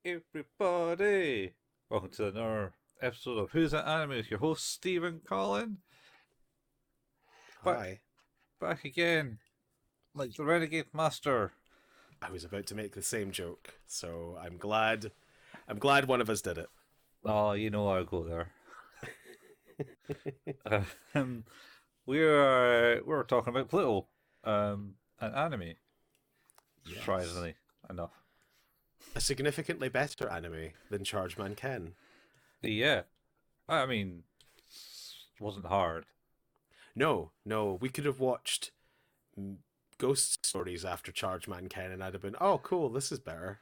Everybody! Welcome to another episode of Who's That Anime with your hosts, Steve and Colin. Back, Hi. back again, like the Renegade Master. I was about to make the same joke, so I'm glad one of us did it. Oh, you know I'll go there. Um, we're talking about Pluto, an anime, Yes. surprisingly enough. A significantly better anime than Chargeman Ken. Yeah, I mean, it wasn't hard. No, we could have watched mm, ghost stories after Chargeman Ken and I'd have been, oh cool, this is better.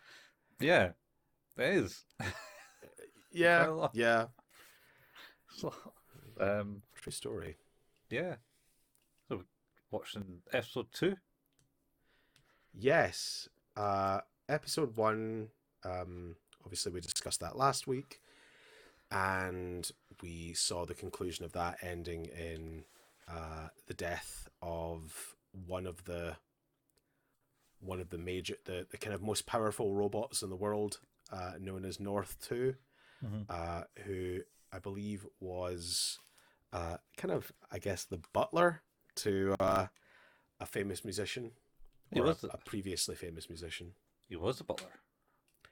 Yeah, it is. Quite Yeah, a lot. yeah. So, um, True story. yeah. So watching episode 2. Yes. Episode one, obviously we discussed that last week, and we saw the conclusion of that ending in the death of one of the major the kind of most powerful robots in the world, known as North 2, Mm-hmm. who I believe was kind of, I guess, the butler to a famous musician, He or was a previously famous musician. he was the butler.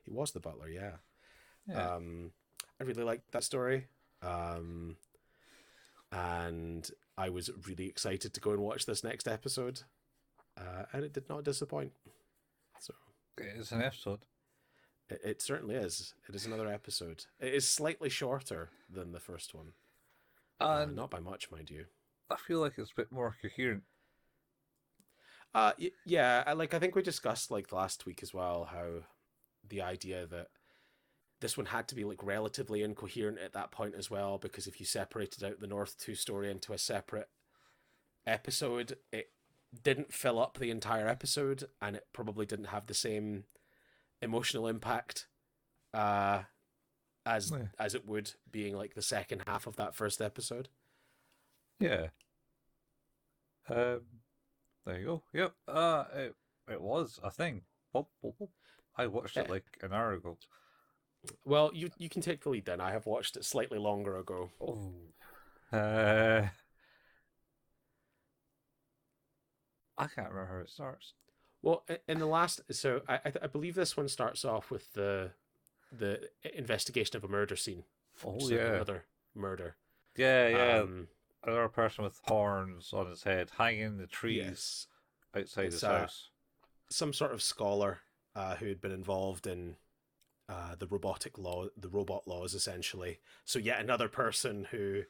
He was the butler, yeah. Yeah. um, I really liked that story, um, and I was really excited to go and watch this next episode, and it did not disappoint. So It's an episode. it certainly is. It is another episode. It is slightly shorter than the first one, And not by much, mind you. I feel like it's a bit more coherent. Yeah, I think we discussed like last week as well how the idea that this one had to be like relatively incoherent at that point as well, because if you separated out the North 2 story into a separate episode, it didn't fill up the entire episode, and it probably didn't have the same emotional impact uh, as Yeah. as it would being like the second half of that first episode. Yeah. Um, there you go. Yep. It was a thing. Oh. I watched it Eh, like an hour ago. well, you can take the lead then. I have watched it slightly longer ago. Oh. Uh, I can't remember how it starts. Well, in the last, so I believe this one starts off with the investigation of a murder scene, which Oh is like yeah. another murder. Yeah. Um, Another person with horns on his head, hanging in the trees yes, outside it's his house. some sort of scholar who had been involved in the robot laws, essentially. So yet another person who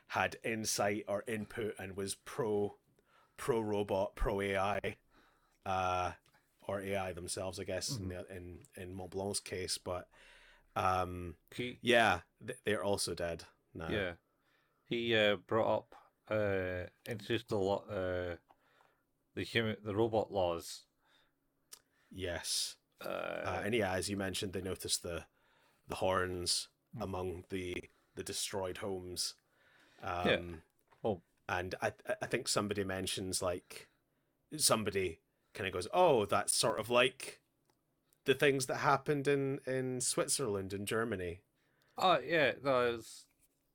had insight or input and was pro robot, pro AI, uh, or AI themselves, I guess, Mm-hmm. in Mont Blanc's case. But He yeah, they're also dead now. Yeah. He brought up introduced a lot the robot laws. Yes, Uh, and yeah, as you mentioned, they noticed the horns mm, among the destroyed homes. yeah. Um, Oh, and I think somebody mentions, like, somebody kind of goes, "Oh, that's sort of like the things that happened in Switzerland and Germany." yeah. No, it was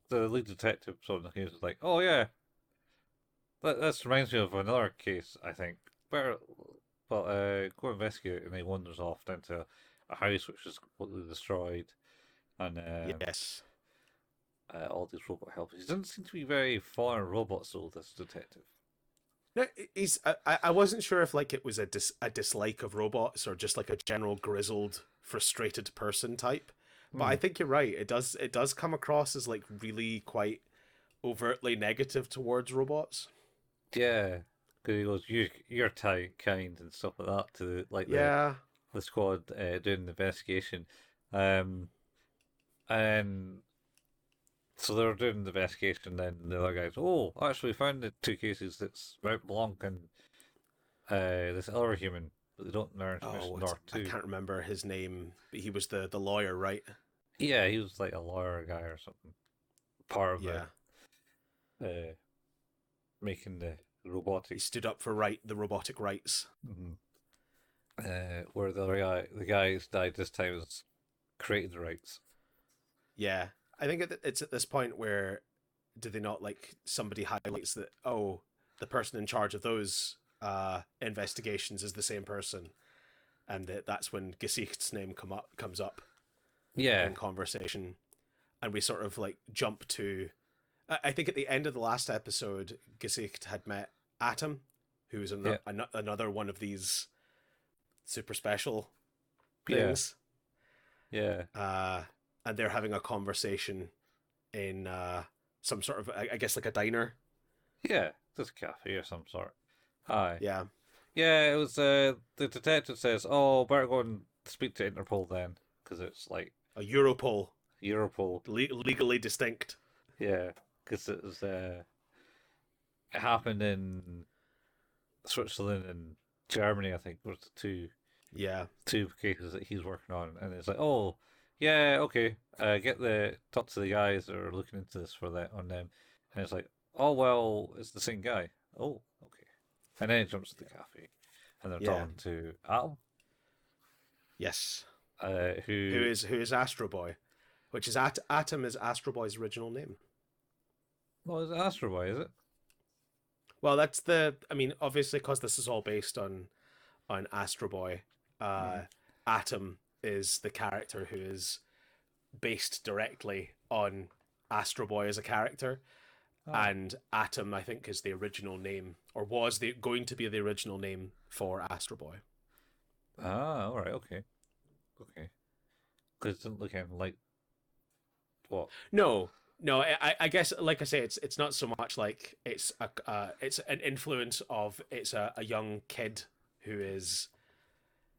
the lead detective. So he was like, "Oh yeah, that reminds me of another case. I think where, well, go investigate." And he wanders off down to a house which is completely destroyed, and Yes. all these robot helpers. He doesn't seem to be very fond of robots, though. This detective. No, he's. I wasn't sure if like it was a dislike of robots or just like a general grizzled, frustrated person type. But Hmm. I think you're right. It does come across as like really quite overtly negative towards robots. Yeah, because he goes, you're kind and stuff like that to like Yeah. the squad doing the investigation, um, and so they're doing the investigation. Then the other guys, oh, actually, we found the two cases. That's Mount Blanc and this other human, but they don't Oh, mention North I too. can't remember his name, but he was the lawyer, right? Yeah, he was like a lawyer guy or something, part of Yeah. uh, making the He robotic. stood up for the robotic rights. Mhm. Where the other guy, the guy who's died this time is created the rights. Yeah, I think it's at this point where do they not like somebody highlights that the person in charge of those investigations is the same person, and that's when Gesicht's name comes up Yeah, in conversation, and we sort of like jump to. I think at the end of the last episode, Gesicht had met Atom, who is yeah, another one of these super special yeah, things, yeah, uh, and they're having a conversation in some sort of, I guess, like a diner. yeah. This cafe or some sort. Aye. Yeah, Yeah, it was. The detective says, "Oh, better go and speak to Interpol then, because it's like a Europol, Europol." legally distinct. Yeah, because it was. It happened in Switzerland and Germany, I think, was the Yeah, two cases that he's working on, and it's like, oh, yeah, okay, talk to the guys that are looking into this for that on them, and it's like, oh well, it's the same guy. Oh, okay, and then it jumps to the cafe, and they're yeah, talking to Al, yes. who, Who is Astro Boy, which is Atom is Astro Boy's original name. well, is it Astro Boy, is it? Well, that's the. I mean, obviously, because this is all based on Astro Boy. Mm-hmm. Atom is the character who is based directly on Astro Boy as a character, Oh, and Atom, I think, is the original name, or was going to be the original name for Astro Boy. all right, okay, okay, because it doesn't look anything like what? No, no, I guess like I say, it's not so much like it's an influence of it's a young kid who is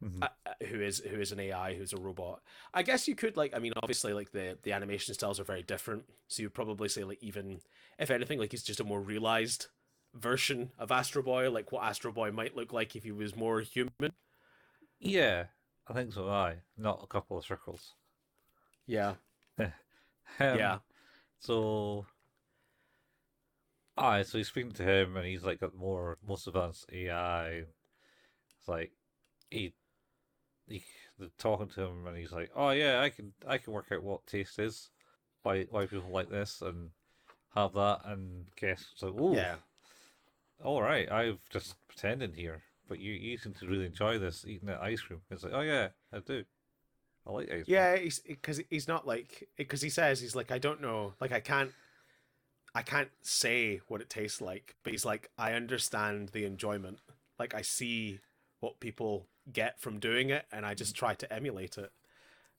Mm-hmm. who is an AI, who's a robot. I guess you could like, I mean, obviously like the animation styles are very different, so you'd probably say like even if anything like he's just a more realized version of Astro Boy, like what Astro Boy might look like if he was more human. Yeah, I think so. Aye, not a couple of circles. Yeah, um, yeah, so aye, so he's speaking to him, and he's like got most advanced AI. It's like he, he they're talking to him, and he's like, "Oh yeah, I can work out what taste is, why people like this, and have that." And guess it's like, "Oh, yeah. all right, I've just pretending here, but you seem to really enjoy this eating that ice cream." It's like, "Oh yeah, I do. I like ice cream." Yeah, he's because he's not like because he says he's like I don't know, like I can't say what it tastes like, but he's like I understand the enjoyment. Like I see what people get from doing it, and I just try to emulate it.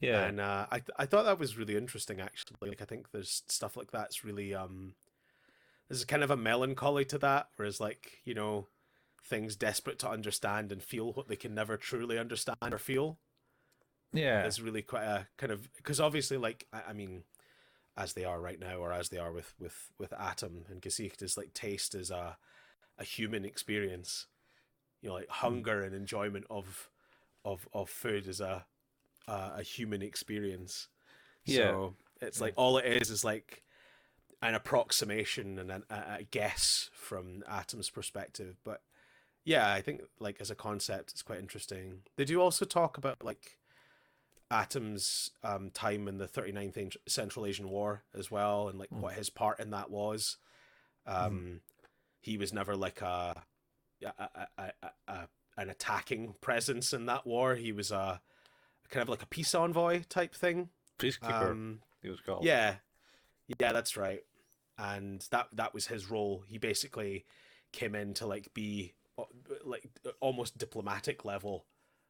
Yeah, And I thought that was really interesting actually. Like I think there's stuff like that's really there's kind of a melancholy to that, whereas like things desperate to understand and feel what they can never truly understand or feel yeah, is really quite a kind of because obviously like I mean as they are right now or as they are with Atom and Gesicht is like taste is a human experience, like mm, hunger and enjoyment of food is a human experience. yeah, So it's yeah, like all it is like an approximation and a guess from Atom's perspective. But yeah, I think like as a concept, it's quite interesting. They do also talk about like Atom's time in the 39th Central Asian War as well, and like mm, what his part in that was. mm, Um, he was never like a an attacking presence in that war. He was a kind of like a peace envoy type thing. peacekeeper. Um, He was called. yeah, yeah, that's right. And that was his role. He basically came in to like be like almost diplomatic level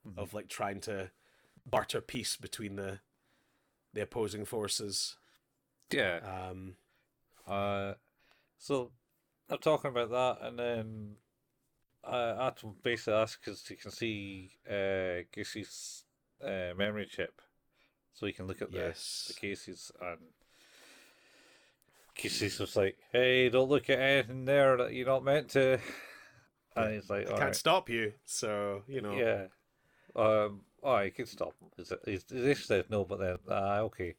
Mm-hmm. of like trying to barter peace between the opposing forces. Yeah. Um, Uh, so I'm talking about that, and then Atom basically asks because he can see Casey's memory chip, so he can look at the yes. cases, and Casey's just like, "Hey, don't look at anything there that you're not meant to," Yeah. and he's like, I "All can't right, stop you, so yeah, all right, you can stop him." He says no, but then okay,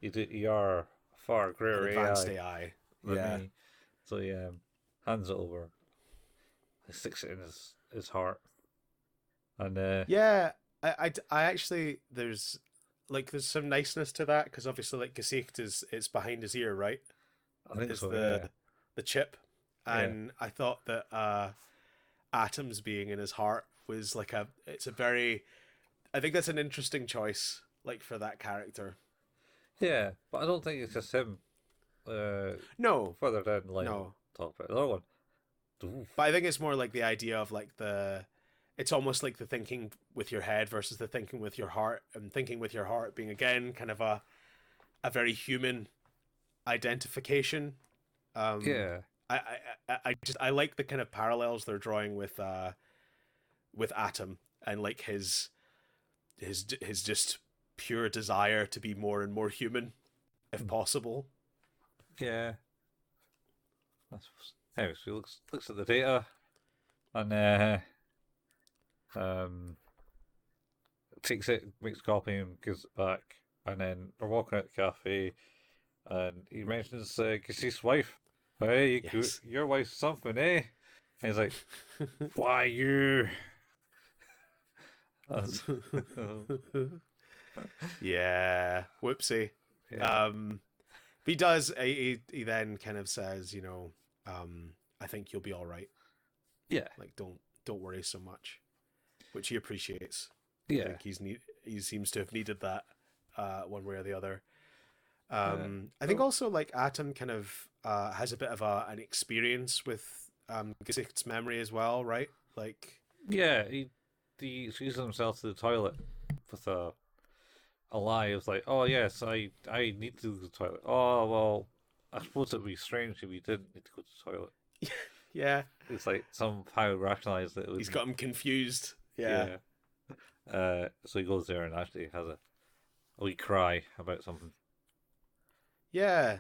you are a far an greater advanced AI AI. than Yeah. me, so he hands it over. He sticks it in his heart, and Yeah, I actually like there's some niceness to that because obviously like Gesicht is it's behind his ear, right? I think Is so. Yeah. the chip, Yeah. and I thought that Atom's being in his heart was like a it's a very I think that's an interesting choice like for that character. Yeah. But I don't think it's just him. No, Further down the line, we'll no, talk about another one. Oof. but I think it's more like the idea of like the it's almost like the thinking with your head versus the thinking with your heart, and thinking with your heart being again kind of a very human identification. Um, Yeah. I just I like the kind of parallels they're drawing with Atom and like his just pure desire to be more and more human if possible. Yeah. Anyway, so he looks at the data and um takes it, makes a copy, and gives it back. And then they're walking out the cafe, and he mentions Casey's wife. Hey, Yes. your wife's something, eh? And he's like, "Why you?" That's- Yeah. Whoopsie. yeah, But he does. He then kind of says, I think you'll be all right. yeah, Like, don't worry so much, which he appreciates. I yeah. think he seems to have needed that, one way or the other. I think So also like Atom kind of has a bit of an experience with Gesicht's memory as well, right? Like, yeah, he sees himself to the toilet with a lie. It was like, "Oh yes, I need to go to the toilet." Oh well, I suppose it'd be strange if he didn't need to go to the toilet. yeah, It's like somehow rationalized that it he's wouldn't. got him confused. Yeah, Yeah. So he goes there and actually has a wee cry about something. yeah,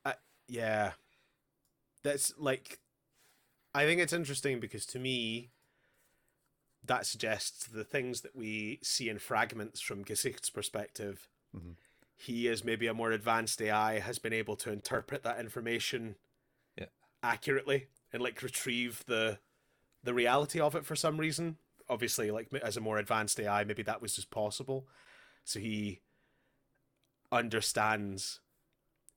uh, yeah. That's like I think it's interesting because to me that suggests the things that we see in fragments from Gesicht's perspective. Mm-hmm. He, as maybe a more advanced AI, has been able to interpret that information Yeah. accurately and like retrieve the reality of it for some reason. Obviously, like as a more advanced AI, maybe that was just possible. So he understands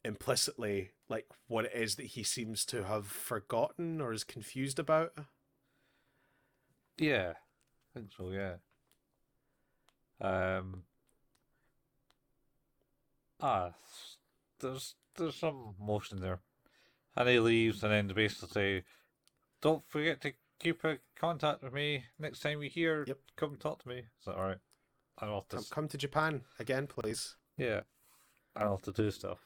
implicitly like what it is that he seems to have forgotten or is confused about. Yeah, I think so. Yeah. Um. Ah, there's some motion there, and he leaves, and then they basically say, "Don't forget to keep in contact with me next time you hear. Yep. Come talk to me." Is that all right? I don't have to. Come to Japan again, please. Yeah, I don't have to do stuff.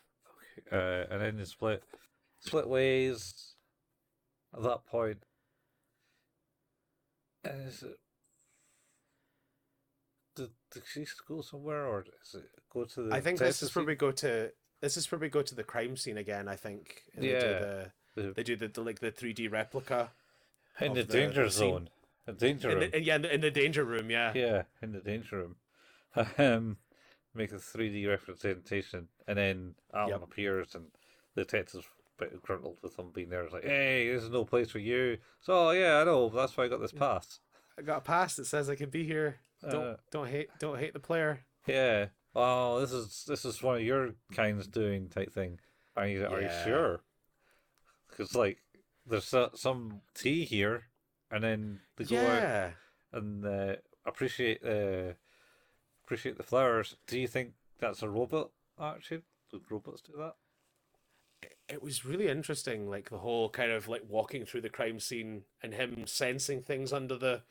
Okay. And then they split ways at that point. And is it did she go somewhere, or does it go to I the think testing scene? this is probably go to the crime scene again. I think and Yeah, the, they do the like the 3D replica in the of danger the scene zone, the danger room. in the danger room. Yeah, Yeah, in the danger room. um, make a 3D representation, and then Alan yep. appears, and the detective's a bit gruntled with him being there. It's like, "Hey, this is no place for you." So yeah, I know. That's why I got this pass. I got a pass that says I can be here. Uh, Don't hate the player. yeah. Oh, this is one of your kinds doing type thing. Are you Yeah, sure? Because like there's some tea here, and then they go out yeah. and appreciate the flowers. Do you think that's a robot action? Do robots do that? It was really interesting, like the whole kind of like walking through the crime scene and him sensing things under the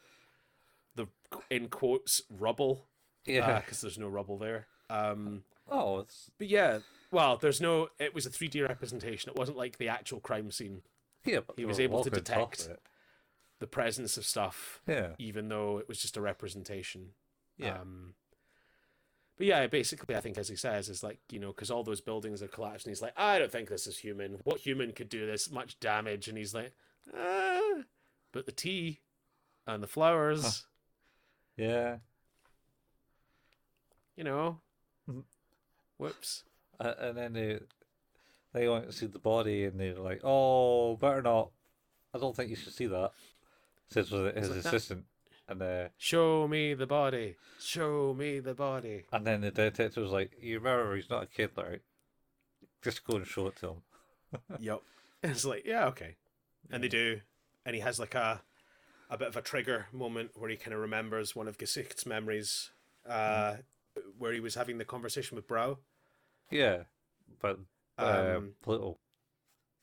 in quotes rubble, Yeah. because there's no rubble there. Oh, it's But yeah, well, there's no. It was a 3D representation. It wasn't like the actual crime scene. yeah, but He they was were able to walking on top detect of it. the presence of stuff, Yeah. even though it was just a representation. Yeah. Um, but yeah, basically, I think as he says, is like because all those buildings are collapsed, and he's like, I don't think this is human. What human could do this much damage? And he's like, but the tea and the Huh. flowers, Yeah. you know, Mhm. whoops. And then they went to see the body, and they're like, "Oh, better not. I don't think you should see that." Says with He's his like that. assistant. And Show me the body. Show me the body. and then the detective was like, "You remember he's not a kid, right? Just go and show it to him." Yep. It's like, yeah, okay. And they Yeah. do. And he has like a bit of a trigger moment where he kind of remembers one of Gesicht's memories, uh, where he was having the conversation with Brow. Yeah, but Um, Pluto.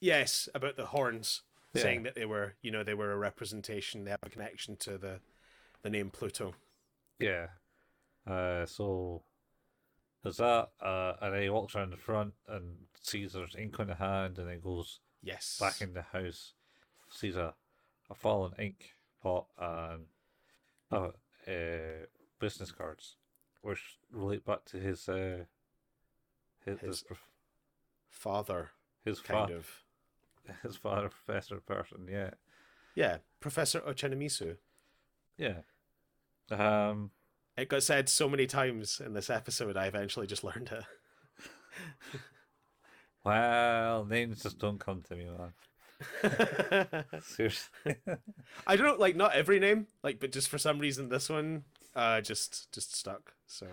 yes, about the horns, Yeah, saying that they were, they were a representation. They have a connection to the name Pluto. yeah. So there's that, and then he walks around the front and sees there's ink on the hand, and then goes back Yes. in the house, sees a fallen ink pot and uh, business cards, which relate back to his His father, his kind fa of. his father, Professor Person. Yeah, Yeah, Professor Ochanomisu. yeah. Um, It got said so many times in this episode, I eventually just learned it. well, names just don't come to me, man. Seriously. I don't know, like not every name, like, but just for some reason this one, just stuck. So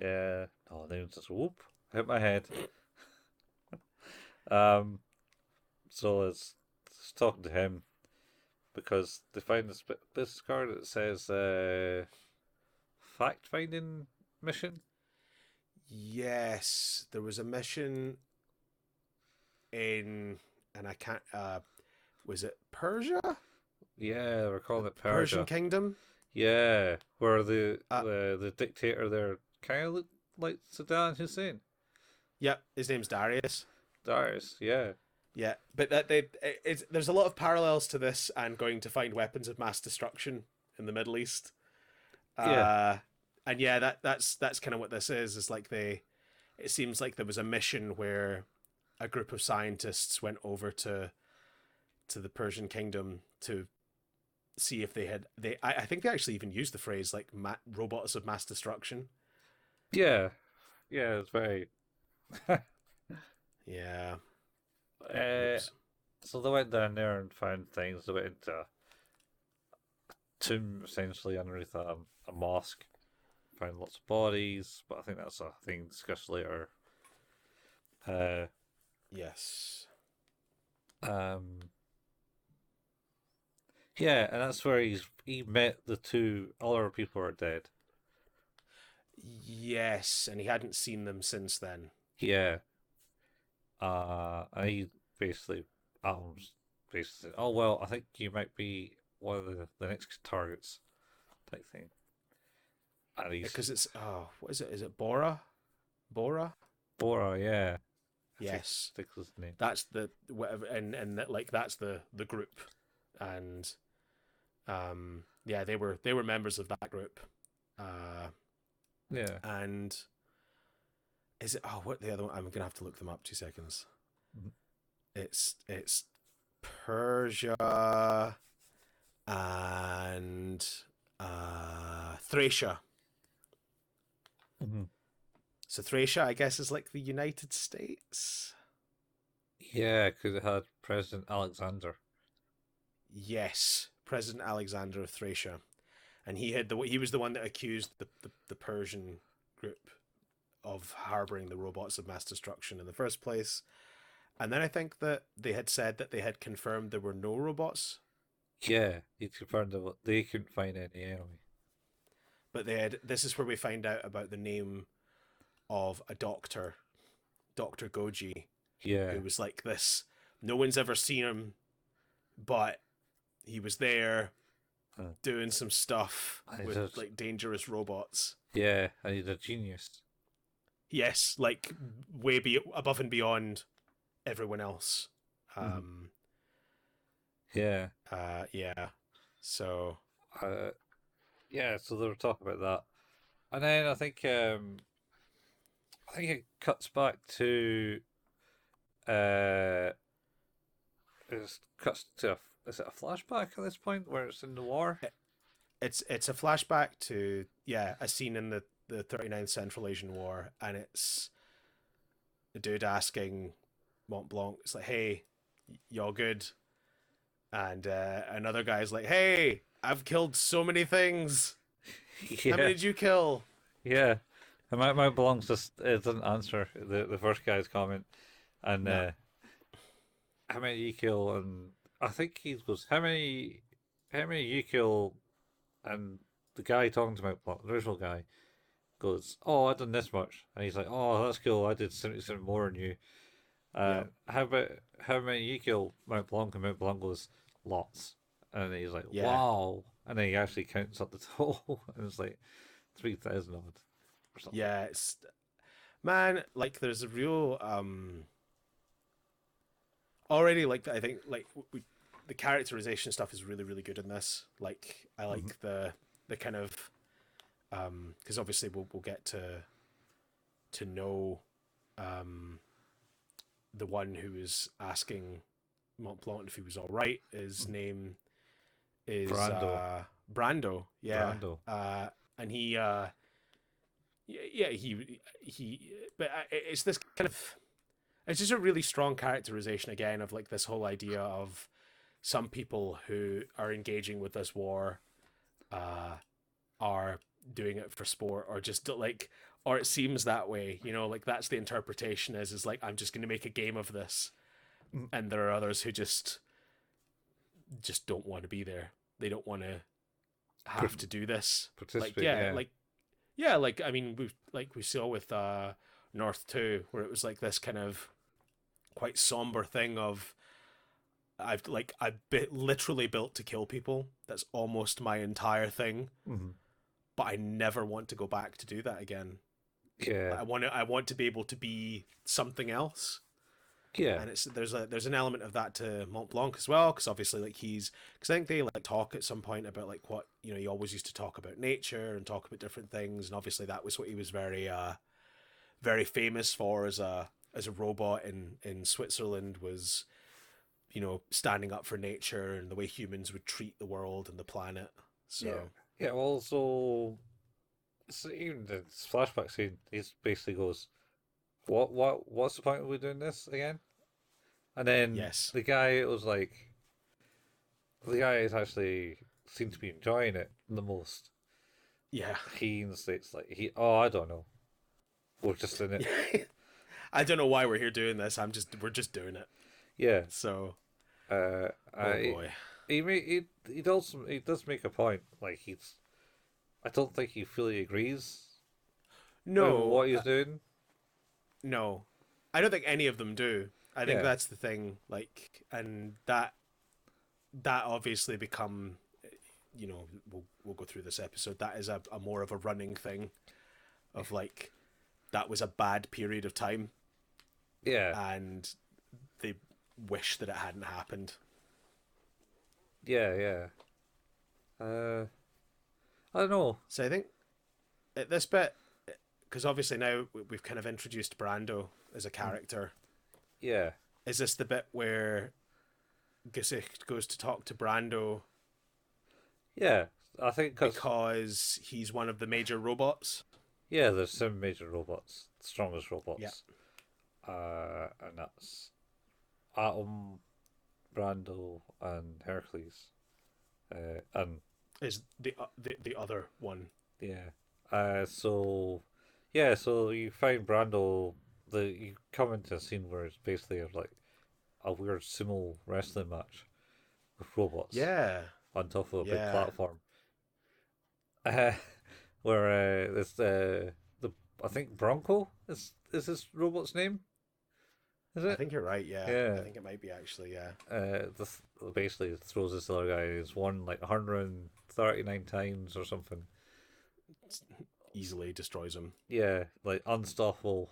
Yeah. Oh, names just whoop hit my head. Um, so it's talking to him because they find this business card that says fact finding mission. yes, there was a mission in, and I can't. Was it Persia? Yeah, we're calling it The Persian Persia. Kingdom. Yeah, where Uh, the dictator there kind of looked like Saddam Hussein. yeah, his name's Darius. Darius, yeah, Yeah, but there's a lot of parallels to this and going to find weapons of mass destruction in the Middle East. yeah, Uh, and yeah, that's kind of what this is. Is like it seems like there was a mission where a group of scientists went over to the Persian kingdom to see if I think they actually even used the phrase like robots of mass destruction. yeah, yeah. It's very. Yeah. uh, Oops. so they went down there and found things. They went into a tomb essentially underneath a mosque. Found lots of bodies, but I think that's a thing discussed later. Uh, Yes. um, yeah, and that's where he met the two other people who are dead. Yes, and he hadn't seen them since then. Yeah, and he basically, basically, oh well, I think you might be one of the next targets, type thing. And he's Because it's what is it? Is it Bora? Bora? Bora, yeah, I Yes. think was his name. That's the whatever, and that, like that's the group, and yeah, they were members of that group, Yeah. and is it what the other one? I'm gonna have to look them up. 2 seconds. Mhm. It's Persia and Thracia. Mhm. So Thracia, I guess, is like the United States. Yeah, because it had President Alexander. Yes, President Alexander of Thracia, and he was the one that accused the Persian group of harboring the robots of mass destruction in the first place. And then I think that they had said that they had confirmed there were no robots, Yeah, he confirmed that they couldn't find any anyway. but they had. This is where we find out about the name of a doctor, Doctor Goji, Yeah, who was like this. No one's ever seen him, but he was there uh, doing some stuff and with like dangerous robots. yeah, and he's a genius. Yes, like way above and beyond everyone else. Mhm. Um, Yeah, yeah. So uh, yeah. So they were talking about that, and then I think it cuts back to uh, it cuts to is it a flashback at this point where it's in the war? it's a flashback to a scene in the 39th Central Asian War, and it's the dude asking Mont Blanc, it's like, hey, y'all good? And another guy's like, hey, I've killed so many things. How Yeah, many did you kill? yeah. And my belongs just it doesn't answer the first guy's comment, and No. how many you kill, and I think he goes how many you kill, and the guy talking to him, well, the original guy goes, oh, I done this much, and he's like, oh, that's cool, I did 77 more than you. Yep. How about how many you kill Mount Blanc? And Mount Blanc goes, lots. And then he's like, Yeah. wow. And then he actually counts up the total, and it's like 3,000 odd or something. Yeah. It's man. Like, there's a real already like I think like the characterization stuff is really really good in this. Like I Mm-hmm. like the kind of because obviously we'll get to know um the one who was asking Montblanc if he was all right. His name is Brando. Brando. Yeah. Brando. And he yeah he but it's this kind of it's just a really strong characterization again of like this whole idea of some people who are engaging with this war uh are doing it for sport or just like or it seems that way, you know, like that's the interpretation is like I'm just going to make a game of this, Mm. and there are others who just don't want to be there. They don't want to have to do this. Like Participate, yeah, yeah. like I mean we saw with North 2 where it was like this kind of quite somber thing of literally built to kill people. That's almost my entire thing, Mm-hmm. but I never want to go back to do that again. Yeah. I want to be able to be something else. Yeah. And it's there's an element of that to Mont Blanc as well, because obviously like because I think they like talk at some point about like what you know he always used to talk about nature and talk about different things, and obviously that was what he was very famous for as a robot in Switzerland was you know standing up for nature and the way humans would treat the world and the planet. Yeah. So Yeah, also, so even the flashback scene, he basically goes, what's the point of we doing this again? And then yes, the guy is actually seemed to be enjoying it the most. yeah, He states like oh, I don't know, we're just in it. yeah. I don't know why we're here doing this. We're just doing it. Yeah. So Uh, oh I boy. he does make a point. Like I don't think he fully agrees with No, what he's doing. no, I don't think any of them do. I think Yeah. that's the thing. Like, and that obviously become, you know, we'll go through this episode. That is a more of a running thing, of like, that was a bad period of time, Yeah. and they wish that it hadn't happened. Yeah. Yeah. Uh, I don't know. So I think at this bit, because obviously now we've kind of introduced Brando as a character. Yeah. Is this the bit where Gesicht goes to talk to Brando Yeah. I think because he's one of the major robots? yeah, there's some major robots, the strongest Yeah. robots. And that's Atom, Brando, and Hercules. And Is the other one? yeah. So yeah, so you find Brando. You come into a scene where it's basically like a weird sumo wrestling match with robots Yeah, on top of a big yeah. platform. Uh, where the I think Bronco is this robot's name? Is I it? think you're right. Yeah, I Yeah. think it might be actually. Yeah, Basically throws this other guy who's won like 139 times or something. easily destroys him. Yeah, like unstoppable.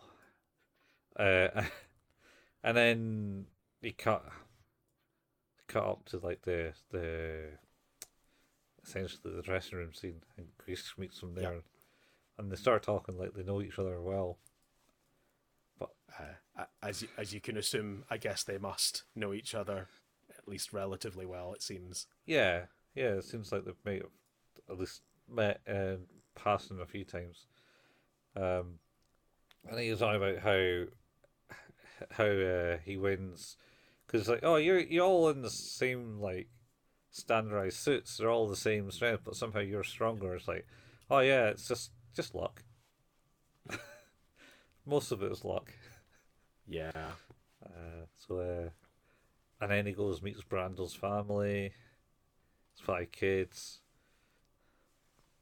Uh, and then he cut up to like the essentially the dressing room scene, and Grease meets them Yeah. there, and they start talking like they know each other well. But As you can assume, I guess they must know each other at least relatively well. It seems. yeah, yeah, it seems like they've at least met and passed him a few times. And he was on about how he wins because like oh you're all in the same like standardized suits. They're all the same strength, but somehow you're stronger. It's like, oh yeah, it's just luck. Most of it is luck. Yeah. And then he goes meets Brando's family. His 5 kids.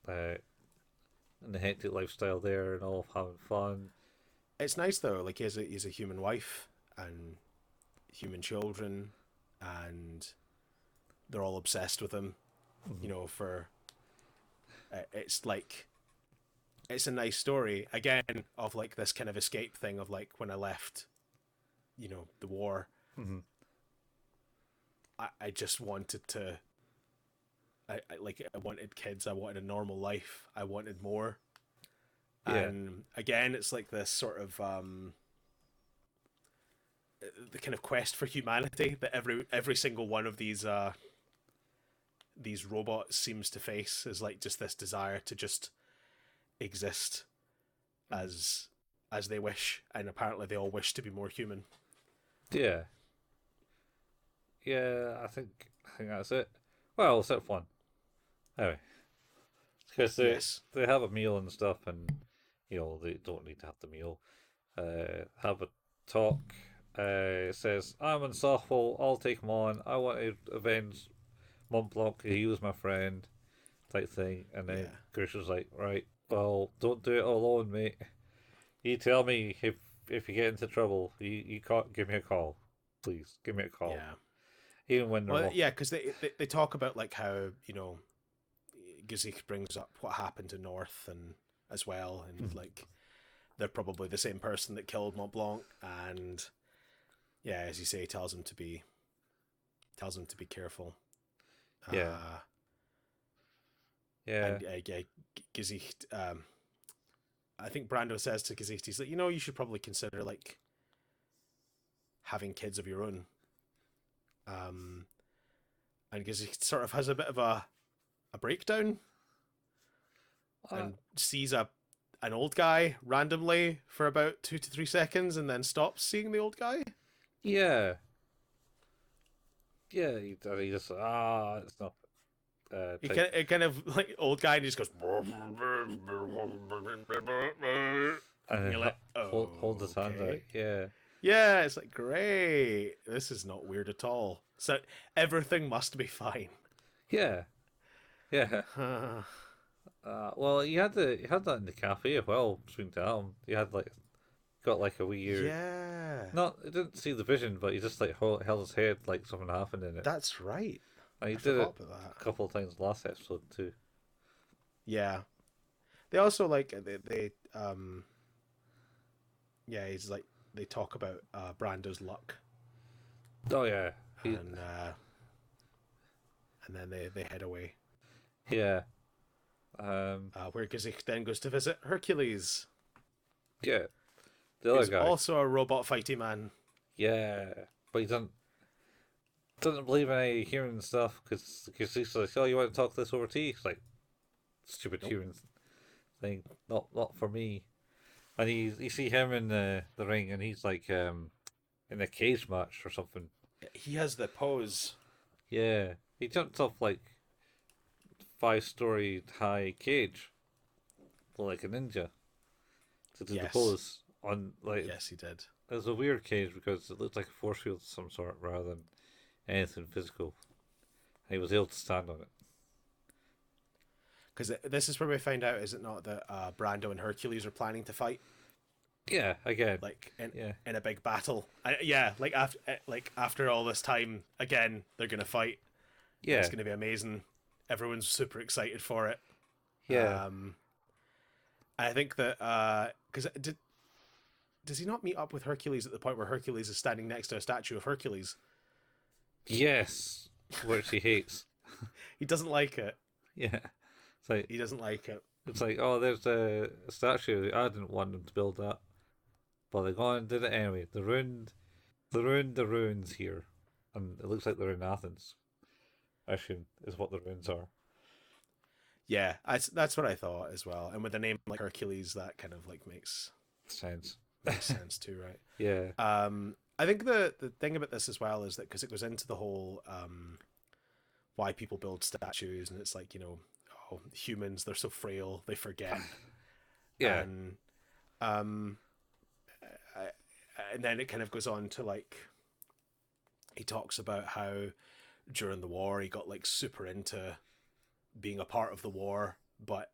Uh, and the hectic lifestyle there, and all having fun. It's nice though. Like he's a human wife and human children, and they're all obsessed with him. Mm-hmm. You know, for it's like it's a nice story again of like this kind of escape thing of like when I left, you know, the war. Mm-hmm. I just wanted to. I wanted kids. I wanted a normal life. I wanted more. Yeah. And again, it's like this sort of the kind of quest for humanity that every single one of these robots seems to face is like just this desire to just exist as they wish, and apparently they all wish to be more human. Yeah. Yeah, I think that's it. Well, except one. Anyway, because Yes. they have a meal and stuff, and you know they don't need to have the meal. Have a talk. Says I'm insufferable. I'll take him on. I want to avenge Mont Blanc. He was my friend, type thing. And then Yeah. Grisha's like, right, well, don't do it alone, mate. You tell me if you get into trouble. You can't give me a call, please. Give me a call. Yeah. Even when they're Well, walking. yeah, because they talk about like how, you know, Gazik brings up what happened to North and as well, and like they're probably the same person that killed Mont Blanc, and yeah, as you say, tells him to be careful. Yeah. Yeah. And yeah, Gazicht. I think Brando says to Gazicht, he's like, you know, you should probably consider like having kids of your own. And Gazicht sort of has a bit of a breakdown and sees an old guy randomly for about 2 to 3 seconds, and then stops seeing the old guy. Yeah. Yeah, he just it's not. He kind of like old guy, and he just goes. And You're like, oh, hold his hand out. okay. Yeah. Yeah, it's like great. This is not weird at all. So everything must be fine. Yeah. Yeah. Well, you had that in the cafe as well between them. You had got like a weird. Yeah. Not, it didn't see the vision, but he just like held his head like something happened in it. That's right. And he I did it forgot about that. a couple of times last episode too. Yeah. They also like yeah, he's like they talk about Brando's luck. Oh yeah. And then they head away. Yeah. Where Gazik then goes to visit Hercules. Yeah. The other He's guy. also a robot fighty man. Yeah, but he doesn't believe in any human stuff because he's like, oh, you want to talk this over tea? He's like, stupid human thing, not for me. And you see him in the ring, and he's like in a cage match or something. He has the pose. Yeah, he jumped off like 5-story high cage, like a ninja, to do the pose on like. Yes, he did. It was a weird cage because it looked like a force field of some sort rather than anything physical. And he was able to stand on it. Because this is where we find out, is it not, that Brando and Hercules are planning to fight? Yeah, again. Like in a big battle. After all this time, again they're gonna fight. Yeah, it's gonna be amazing. Everyone's super excited for it. Yeah. I think that because does he not meet up with Hercules at the point where Hercules is standing next to a statue of Hercules? Yes, which he hates. He doesn't like it. Yeah, it's like he doesn't like it. It's like, oh, there's a statue. I didn't want them to build that, but they gone and did it anyway. They ruined the ruins here, and it looks like they're in Athens. I assume is what the ruins are. Yeah, that's what I thought as well. And with a name like Hercules, that kind of like makes sense. Makes sense too, right? Yeah. I think the thing about this as well is that because it goes into the whole why people build statues, and it's like, oh, humans, they're so frail, they forget. Yeah, And um I, and then it kind of goes on to like, he talks about how during the war he got like super into being a part of the war, but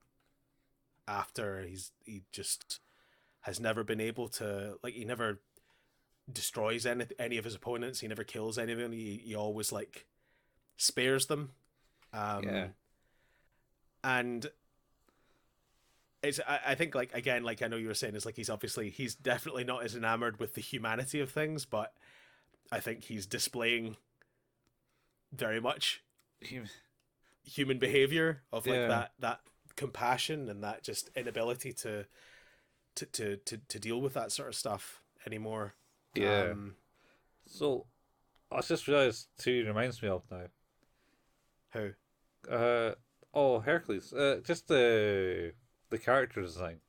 after he just has never been able to, like, he never destroys any of his opponents, he never kills anyone, he always like spares them. yeah, um and I think, like, again, like I know you were saying, is like he's definitely not as enamored with the humanity of things, but I think he's displaying very much Hum- human behavior of like yeah, that compassion and that just inability to deal with that sort of stuff anymore. yeah. um So I just realized too reminds me of now. how Uh oh, Hercules. Just the character design.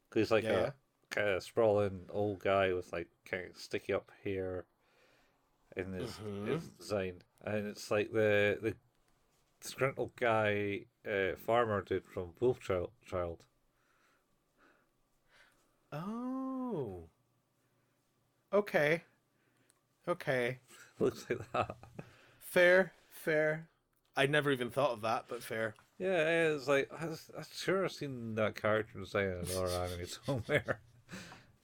'Cause he's like yeah, a yeah. kind of sprawling old guy with like kind of sticky up hair in his Mm-hmm. design, and it's like the disgruntled guy farmer dude from Wolf Child. Oh, okay, okay. Looks like that. Fair. I never even thought of that, but fair. Yeah, it's like I sure I've seen that character design in another anime somewhere.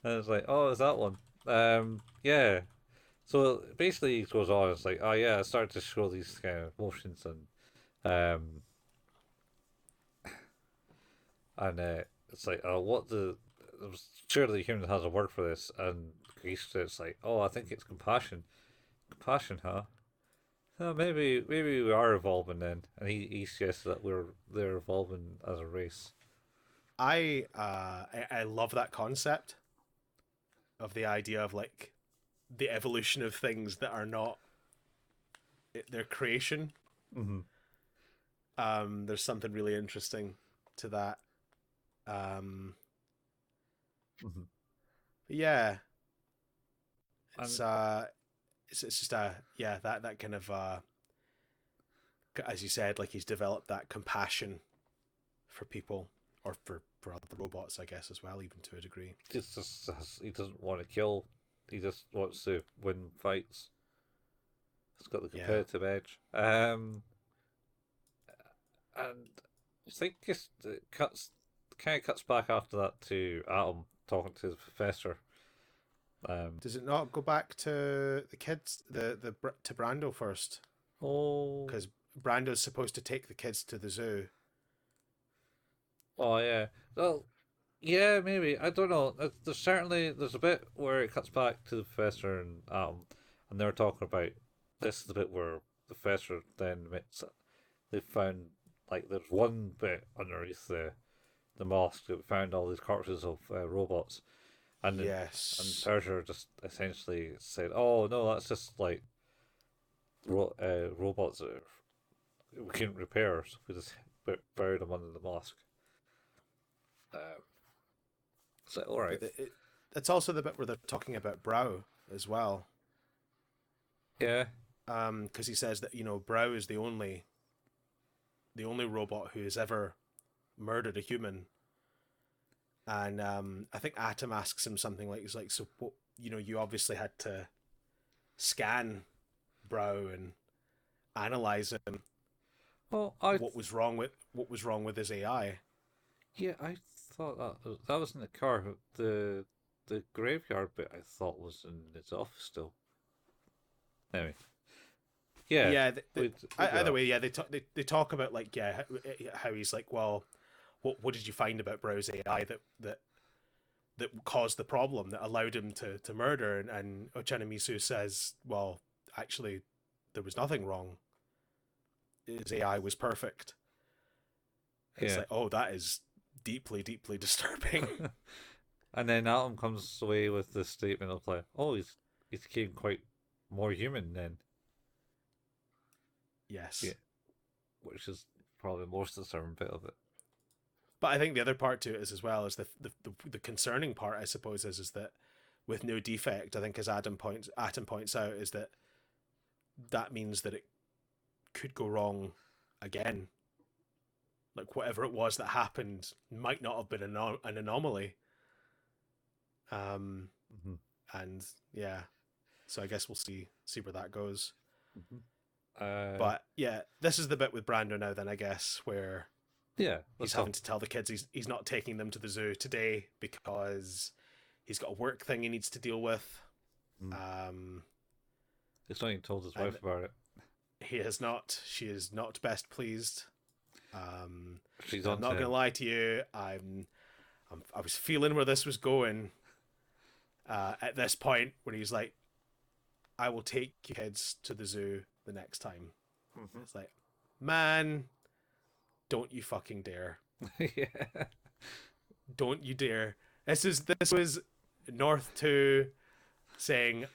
And it's like, oh, is that one? Yeah. So basically, it goes on. It's like, oh yeah, I started to show these kind of motions um and it's like, oh, what the? Surely human has a word for this, and it's like, oh, I think it's compassion. Compassion, huh? Maybe we are evolving then, and he suggests that they're evolving as a race. I love that concept of the idea of like the evolution of things that are not their creation. Mm-hmm. There's something really interesting to that. Um, Mm-hmm. yeah, it's And uh, it's just yeah, that kind of as you said, like he's developed that compassion for people, or for other robots, I guess, as well, even to a degree. he doesn't want to kill. He just wants to win fights. He's got the Yeah. competitive edge. And I think it kind of cuts back after that to Atom talking to the professor. Um, Does it not go back to the kids, to Brando first? oh, Because Brando's supposed to take the kids to the zoo. oh yeah. Well, yeah, maybe. I don't know. There's a bit where it cuts back to the professor and and they're talking about this is the bit where the professor then admits that they found like there's one bit underneath the mosque that found all these corpses of robots, and Yes. Persia just essentially said, "Oh no, that's just like robots that we couldn't repair, so we just buried them under the mosque." Um, so all right, But that's also the bit where they're talking about Brow as well. yeah, Because he says that, Brow is the only robot who has ever murdered a human. And I think Atom asks him something like, "He's like, so what? You obviously had to scan Brow and analyze him. well, What was wrong with his AI?" yeah, I thought that was in the car. The graveyard bit I thought was in his office still. Anyway, yeah, Yeah. we do Either that. way, yeah, they talk about, like, yeah, how he's like, well, what did you find about Brow's AI that caused the problem that allowed him to murder? And Ochanamisu says, well, actually, there was nothing wrong. His AI was perfect. It's Yeah. like, oh, that is deeply, deeply disturbing. And then Atom comes away with the statement of like, "Oh, he's became quite more human then." Yeah, Yes. which is probably the most disturbing bit of it. But I think the other part to it is, as well, is the concerning part, I suppose, is that with no defect, I think, as Atom points out, is that means that it could go wrong again. Like whatever it was that happened might not have been an anomaly. Mm-hmm. And yeah, so I guess we'll see where that goes. Mm-hmm. But yeah, this is the bit with Brando now. Then I guess where he's having to tell the kids he's not taking them to the zoo today because he's got a work thing he needs to deal with. He's not even told his wife about it. He has not. She is not best pleased. I'm not going to lie to you. I was feeling where this was going. At this point, when he's like, "I will take you kids to the zoo the next time." Mm-hmm. It's like, man, don't you fucking dare! Yeah, Don't you dare! This was North 2 saying,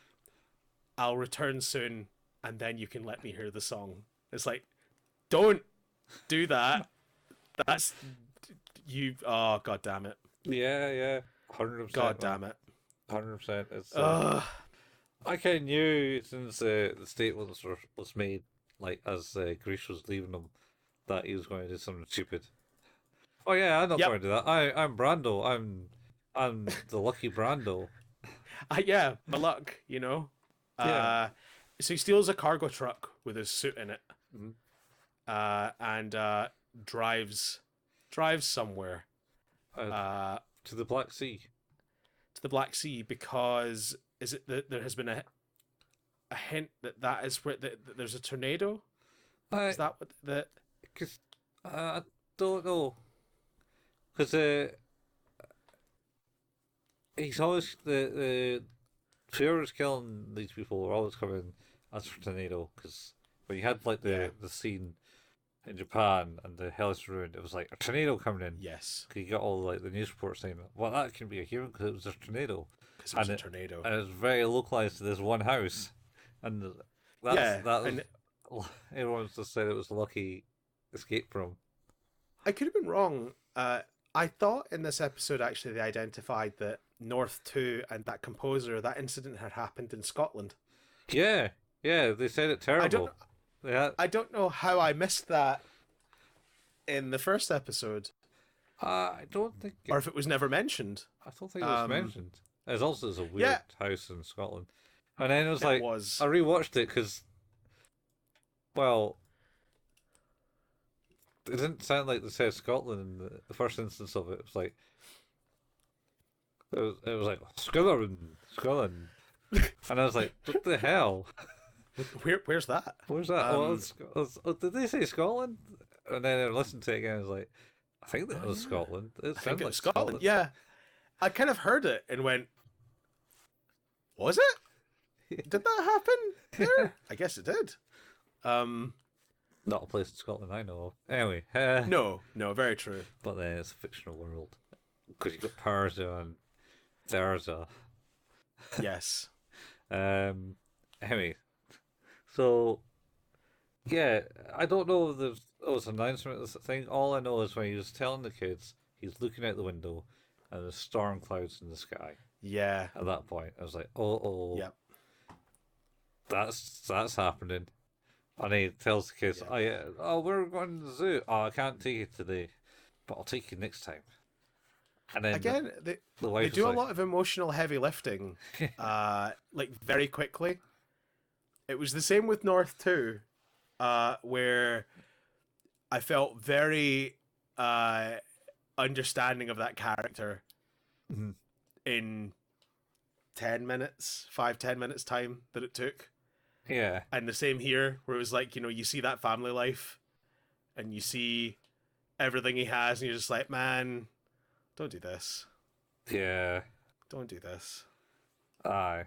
"I'll return soon, and then you can let me hear the song." It's like, don't do that. That's you. Oh, god damn it. Yeah, 100%. God damn it. 100%. It's. I kind of knew since the statement was made, like as Grease was leaving him, that he was going to do something stupid. Oh yeah, I'm not going to do that. I'm Brando. I'm the lucky Brando. Yeah, my luck, you know. Yeah. So he steals a cargo truck with his suit in it, Mm-hmm. and drives somewhere to the Black Sea. To the Black Sea, because is it that there has been a hint that is where there's a tornado? Is that what the? Cause I don't know. Because he's always the whoever's killing these people are always coming as for tornado. Because when you had like the scene in Japan and the house ruined, it was like a tornado coming in. Yes. You got all like the news reports saying, "Well, that can be a hero because it was a tornado." Because it was a tornado, and it's very localized to this one house, and that was, everyone's just said it was a lucky escape from. I could have been wrong. I thought in this episode actually they identified that North 2 and that composer, that incident had happened in Scotland. Yeah, they said it terrible. I don't know how I missed that in the first episode. I don't think, or if it was never mentioned. I don't think it was mentioned. It's also a weird house in Scotland, and then I rewatched it because, well, it didn't sound like they said Scotland in the first instance of it. It was like it was like Scotland, and I was like, what the hell? Where's that? Where's that? Did they say Scotland? And then I listened to it again. I was like, I think that was Scotland. It sounded like Scotland. Yeah, I kind of heard it and went, was it? Did that happen there? I guess it did. Not a place in Scotland I know of. Anyway. No, very true. But then it's a fictional world. Because you've got Parza and Therza. Yes. Anyway. So, yeah, I don't know if there was an announcement of this thing. All I know is when he was telling the kids, he's looking out the window and there's storm clouds in the sky. Yeah. At that point, I was like, oh. Yep. That's happening. And he tells the kids, we're going to the zoo. Oh, I can't take you today, but I'll take you next time. And then again, they do a lot of emotional heavy lifting, like very quickly. It was the same with North 2, where I felt very understanding of that character in 10 minutes time that it took. Yeah. And the same here, where it was like, you see that family life and you see everything he has and you're just like, man, don't do this. Yeah. Don't do this. Aye.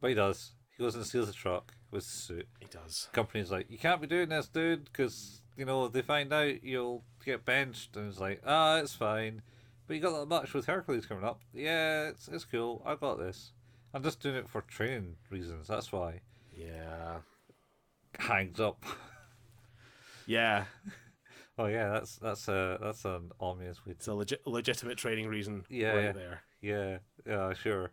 But he does. He goes and steals the truck with the suit. He does. The company's like, you can't be doing this, dude, because, if they find out, you'll get benched. And it's like, it's fine. But you got that match with Hercules coming up. Yeah, it's cool. I got this. I'm just doing it for training reasons. That's why. Yeah. Hangs up. Yeah. Oh yeah, that's an obvious way. It's a legitimate training reason. Yeah. There. Yeah, sure.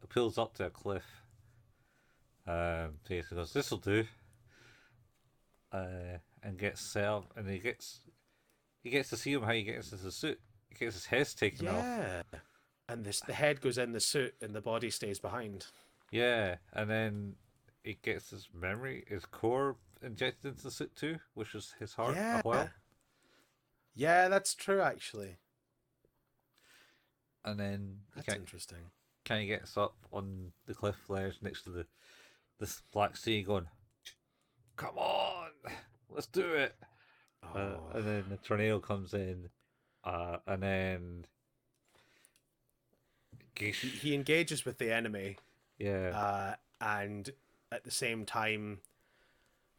Pulls up to a cliff. He goes, "This'll do." and gets set up, and he gets to see him how he gets into the suit. He gets his head taken off. Yeah. And the head goes in the suit and the body stays behind. Yeah, and then he gets his core injected into the suit too, which is his heart Yeah. as well. Yeah, that's true, actually. And then That's interesting. kind of gets up on the cliff ledge next to this Black Sea, going, "Come on, let's do it!" Oh. And then the tornado comes in, and then He engages with the enemy, yeah, and at the same time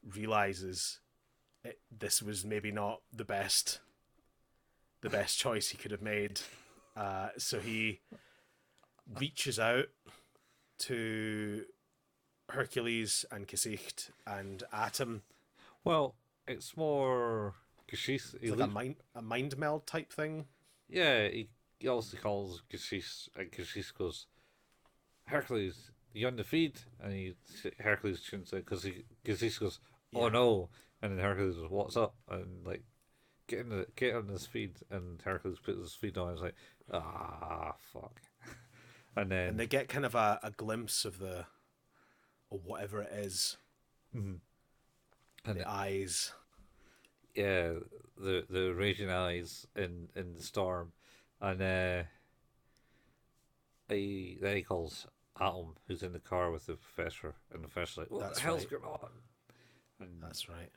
realizes this was maybe not the best choice he could have made. So he reaches out to Hercules and Gesicht and Atom. well, it's more Gashis. It's like a mind meld type thing. Yeah, he also calls Gashis, and Gashis goes, "Hercules, you on the feed?" And Hercules tunes in because Gashis goes, "Oh Yeah. no!" And then Hercules goes, "What's up?" And like, get on this feed, and Hercules puts his feed on. And it's like, fuck. And And they get kind of a glimpse of whatever it is. Mhm. And the eyes. Yeah, the raging eyes in the storm, and then he calls Atom, who's in the car with the professor, and the professor's like, "What That's the hell's right. going on?" And That's right.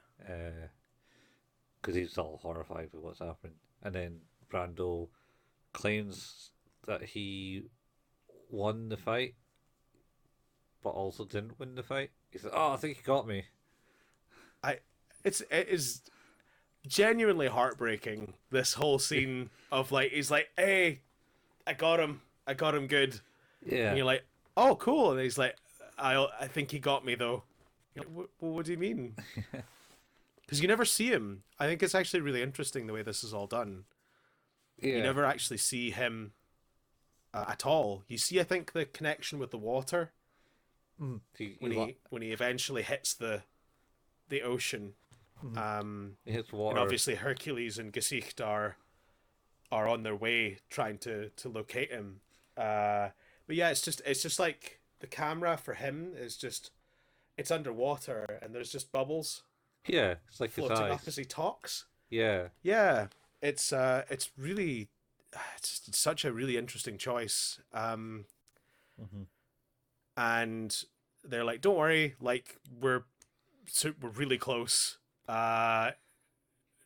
because he's all horrified with what's happened, and then Brando claims that he won the fight, but also didn't win the fight. He said, "Oh, I think he got me." It is genuinely heartbreaking, this whole scene of like he's like, "Hey, I got him good," Yeah, and you're like, "Oh, cool," and he's like, I think he got me though." You're like, what do you mean? Because you never see him. I think it's actually really interesting the way this is all done. yeah. You never actually see him at all. You see, I think, the connection with the water when he eventually hits the ocean. He hits And water. obviously Hercules and Gesicht are on their way trying to locate him. But yeah, it's just like the camera for him is just it's underwater and there's just bubbles Yeah, it's like his floating eyes. up as he talks. Yeah, Yeah, it's really it's such a really interesting choice. And they're like, "Don't worry, like we're really close.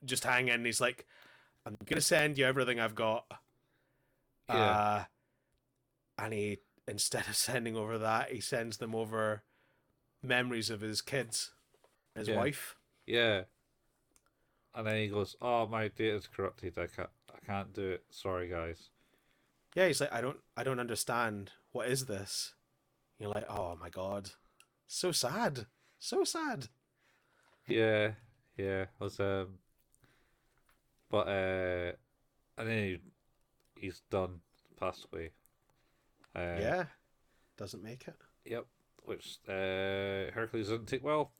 Just hang in." He's like, "I'm gonna send you everything I've got." yeah, And he, instead of sending over that, he sends them over memories of his kids, his yeah, wife. yeah. And then he goes, "Oh, my data's corrupted. I can't do it. Sorry, guys." Yeah, he's like, I don't understand. What is this?" You're like, "Oh my god, so sad, so sad." Yeah, yeah. Was but and then he's done, passed away. Yeah, doesn't make it. Yep. Which Hercules doesn't take well.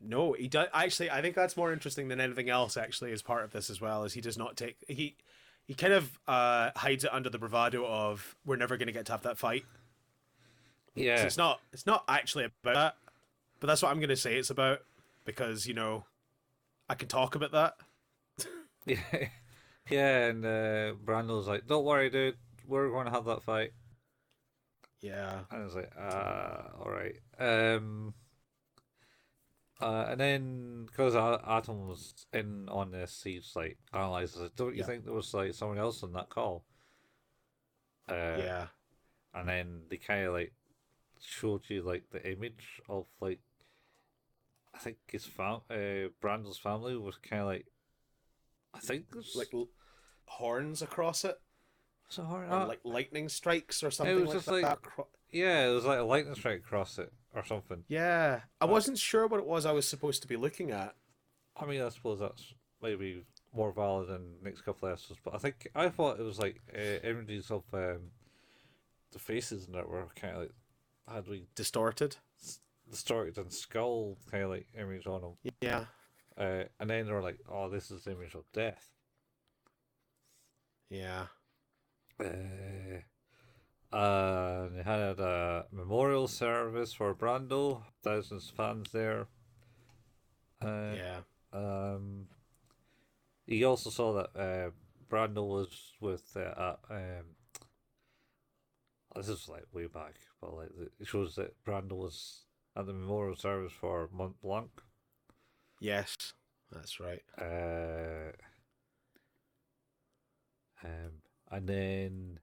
No, he does. Actually, I think that's more interesting than anything else. Actually, as part of this as well, is he does not take he kind of hides it under the bravado of we're never going to get to have that fight. Yeah, So it's not actually about that, but that's what I'm going to say it's about because I can talk about that. yeah, yeah. And Brando's like, "Don't worry, dude. We're going to have that fight." Yeah, And I was like, all right. And then because Atom was in on this, he's like analyzes it. Don't you yeah, think there was like someone else on that call? yeah, And then they kind of like showed you like the image of like I think Brando's family was kind of like I think there's like horns across it was it hard? or like lightning strikes or It something was like just that. like yeah, it was like a lightning strike across it or something. Yeah, I wasn't sure what it was I was supposed to be looking at. I mean, I suppose that's maybe more valid than the next couple of episodes, but I thought it was like images of the faces and that were kind of like had we Distorted. distorted and skull kind of like image on him. Yeah. And then they were like, "Oh, this is the image of death." Yeah. They had a memorial service for Brando. Thousands of fans there. Yeah. He also saw that Brando was with this is like way back, but like it shows that Brando was at the memorial service for Mont Blanc. Yes, that's right. And then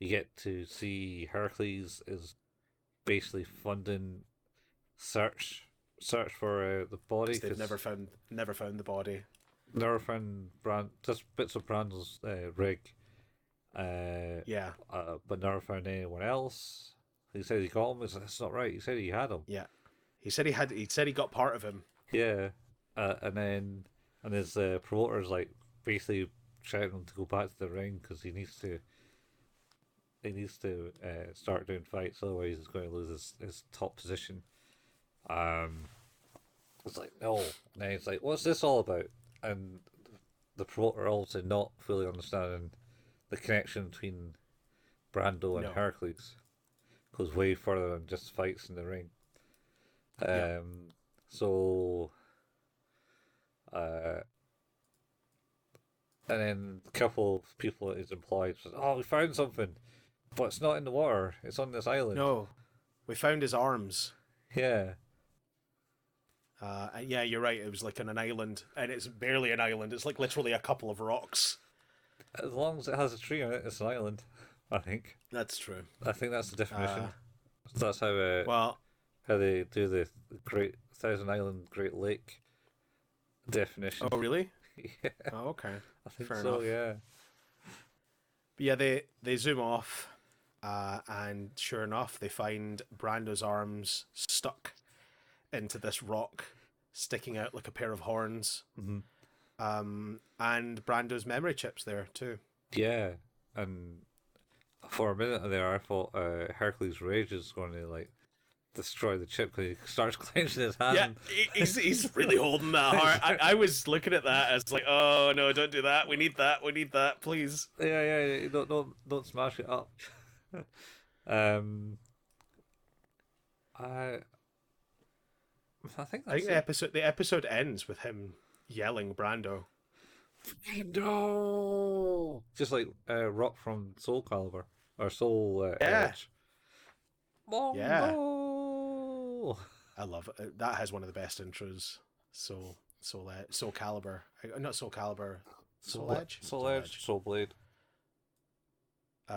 you get to see Hercules is basically funding search for the body. They've never found the body. Never found just bits of Brando's rig. Yeah. But never found anyone else. He said he got him. That's not right. He said he had him. Yeah. He said he got part of him. Yeah. And his promoter's like basically shouting him to go back to the ring because he needs to start doing fights, otherwise he's going to lose his top position. It's like, no. And then he's like, what's this all about? And the promoter also not fully understanding the connection between Brando and Hercules goes way further than just fights in the ring. So and then a couple of people is employed said, "Oh, we found something, but it's not in the water. It's on this island." No, we found his arms. Yeah. Yeah, you're right. It was like on an island, and it's barely an island. It's like literally a couple of rocks. As long as it has a tree on it, it's an island. I think. That's true. I think that's the definition. That's how how they do the Great Thousand Island Great Lake definition. Oh, really? Yeah. Oh, okay. I think Fair so. enough. Yeah. But yeah, they zoom off, and sure enough, they find Brando's arms stuck into this rock, sticking out like a pair of horns. Mm-hmm. And Brando's memory chips there too. Yeah, and for a minute there, I thought Hercules' rage is going to like destroy the chip because he starts clenching his hand. Yeah, he's really holding that hard. I was looking at that as like, oh no, don't do that. We need that, please. Yeah. Don't smash it up. I think the episode ends with him yelling Brando. No, just like Rock from Soul Calibur or Soul Edge. Yeah, I love it. That has one of the best intros. Soul Calibur, not Soul Calibur. Soul Edge, Soul Blade.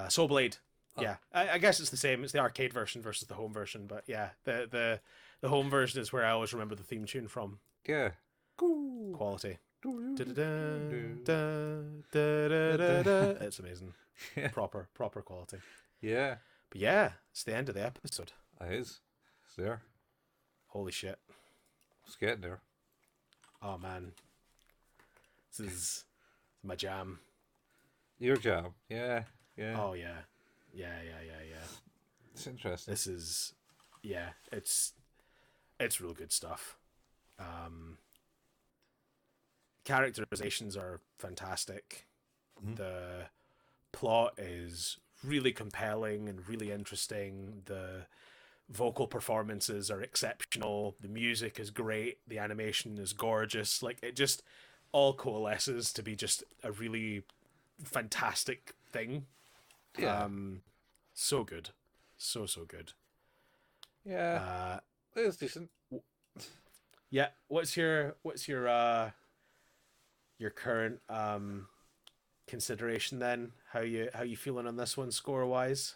Soul Blade. Yeah, I guess it's the same. It's the arcade version versus the home version, but yeah, the home version is where I always remember the theme tune from. Yeah, quality. It's amazing. Yeah. Proper quality. Yeah. But yeah, it's the end of the episode. It is. It's there. Holy shit. It's getting there. Oh man. This is my jam. Your jam. Yeah. Oh yeah. Yeah. It's interesting. This is it's real good stuff. Characterizations are fantastic. Mm-hmm. The plot is really compelling and really interesting. The vocal performances are exceptional. The music is great. The animation is gorgeous. Like, it just all coalesces to be just a really fantastic thing. Yeah. So good. So good. Yeah. It is decent. Yeah. What's your current consideration then? How you feeling on this one score wise?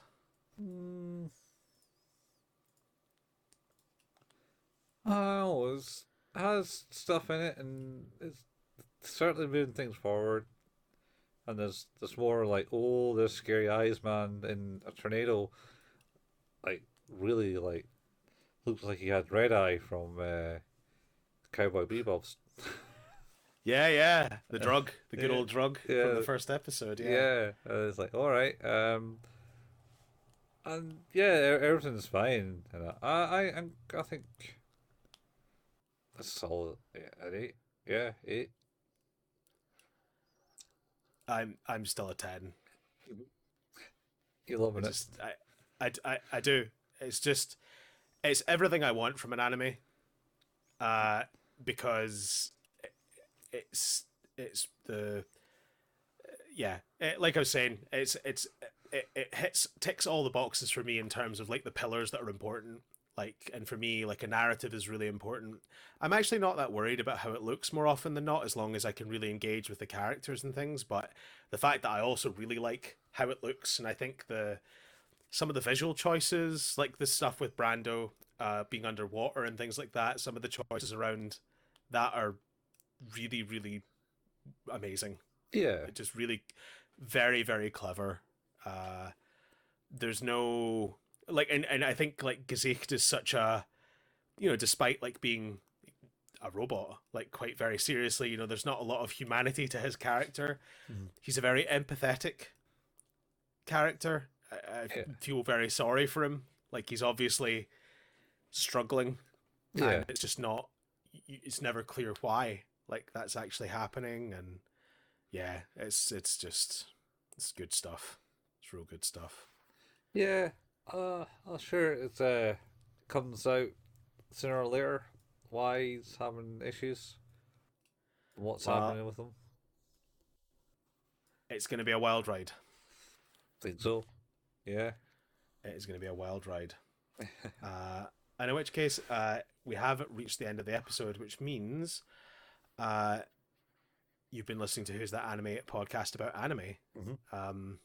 Oh, it has stuff in it, and it's certainly moving things forward. And there's more like, oh, there's scary eyes, man, in a tornado. Like, really, like, looks like he had red eye from Cowboy Bebop's. Yeah, the drug, the good old drug from the first episode. Yeah, It's like, all right. And yeah, everything's fine. And I think that's solid. Yeah, an 8. Yeah, 8. I'm still a 10. You loving I it? just I do. It's just it's everything I want from an anime. Uh, because it's it's the yeah, like I was saying, it hits ticks all the boxes for me in terms of like the pillars that are important. Like, and for me, like a narrative is really important. I'm actually not that worried about how it looks more often than not, as long as I can really engage with the characters and things. But the fact that I also really like how it looks, and I think the some of the visual choices, like the stuff with Brando being underwater and things like that, some of the choices around that are really, really amazing. Yeah, It just really very, very clever. Uh, there's no like, and I think like Gesicht is such a, despite like being a robot, like quite very seriously, there's not a lot of humanity to his character. Mhm. He's a very empathetic character. I Yeah, feel very sorry for him. Like he's obviously struggling, yeah, and it's just not. It's never clear why. Like that's actually happening, and yeah, it's just it's good stuff. It's real good stuff. yeah. I'm sure comes out sooner or later. Why he's having issues? What's Well, happening with him? it's going to be a wild ride. Think so. Yeah. It is going to be a wild ride. Uh, and in which case, we have reached the end of the episode, which means uh, you've been listening to Who's That Anime podcast about anime. Mhm.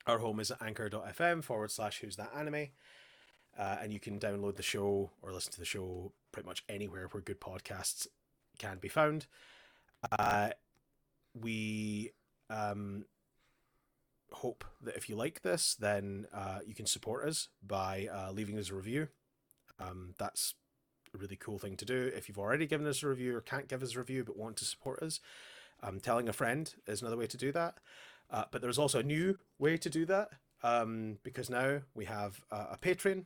Our home is at anchor.fm/Who's That Anime. And you can download the show or listen to the show pretty much anywhere where good podcasts can be found. We hope that if you like this, then you can support us by leaving us a review. That's a really cool thing to do. If you've already given us a review or can't give us a review but want to support us, telling a friend is another way to do that. But there's also a new way to do that because now we have a Patreon.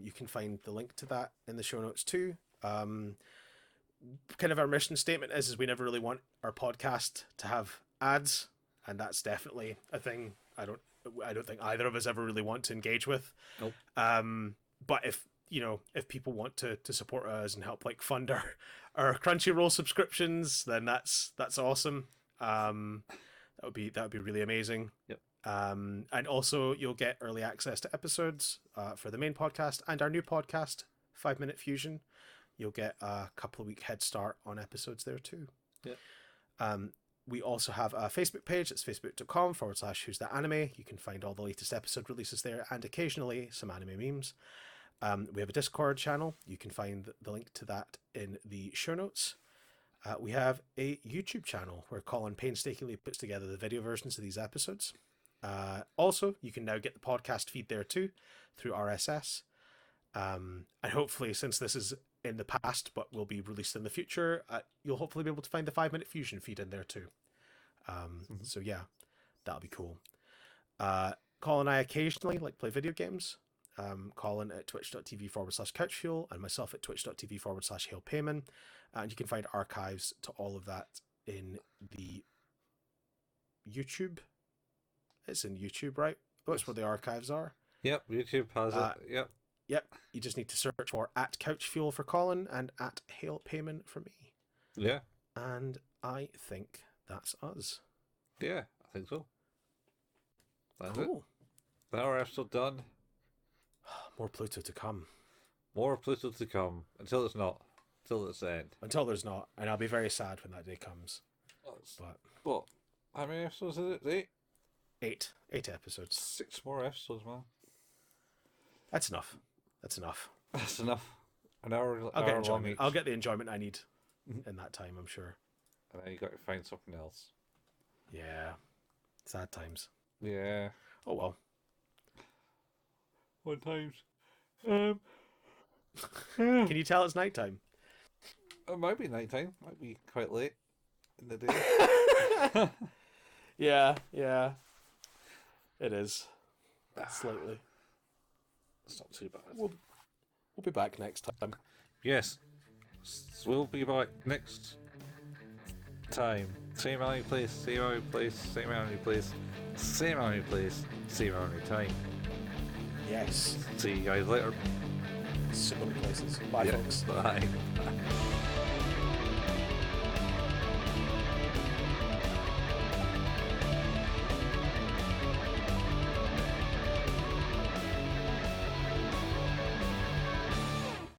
You can find the link to that in the show notes too. Kind of our mission statement is we never really want our podcast to have ads, and that's definitely a thing I don't think either of us ever really want to engage with. Nope. But if people want to support us and help like fund our Crunchyroll subscriptions, then that's awesome. That would be really amazing. Yep. And also you'll get early access to episodes for the main podcast and our new podcast, 5 Minute Fusion. You'll get a couple of week head start on episodes there too. Yeah. We also have a Facebook page. It's facebook.com/Who's That Anime. You can find all the latest episode releases there and occasionally some anime memes. We have a Discord channel. You can find the link to that in the show notes. We have a YouTube channel where Colin painstakingly puts together the video versions of these episodes. Also, you can now get the podcast feed there too through RSS. And hopefully, since this is in the past but will be released in the future, you'll hopefully be able to find the 5 Minute Fusion feed in there too. So yeah, that'll be cool. Colin and I occasionally like play video games. Colin at twitch.tv/couchfuel and myself at twitch.tv/hailpayman. And you can find archives to all of that in the YouTube. It's in YouTube, right? That's where the archives are. Yep. YouTube has it. Yep. Yep. You just need to search for at couchfuel for Colin and at hailpayman for me. Yeah. And I think that's us. Yeah. I think so. That's Cool. it. Our episode done. More Pluto to come. More Pluto to come until it's not. Until it's the end. Until there's not. And I'll be very sad when that day comes. But What? How many episodes is it? 8? 8 episodes. 6 more episodes, man. That's enough. That's enough. That's enough. An hour, I'll get hour long enjoyment. each. I'll get the enjoyment I need Mhm. in that time, I'm sure. And then you got to find something else. Yeah. Sad times. Yeah. Oh well. One times. Can you tell it's nighttime? It might be nighttime. Might be quite late in the day. Yeah. It is. Slightly. It's not too bad. We'll be back next time. Yes, we'll be back next time. Same only place, same only place, same only place, same only place, same only time. Yes. See you guys later. So many places. Bye, Yeah, folks. bye.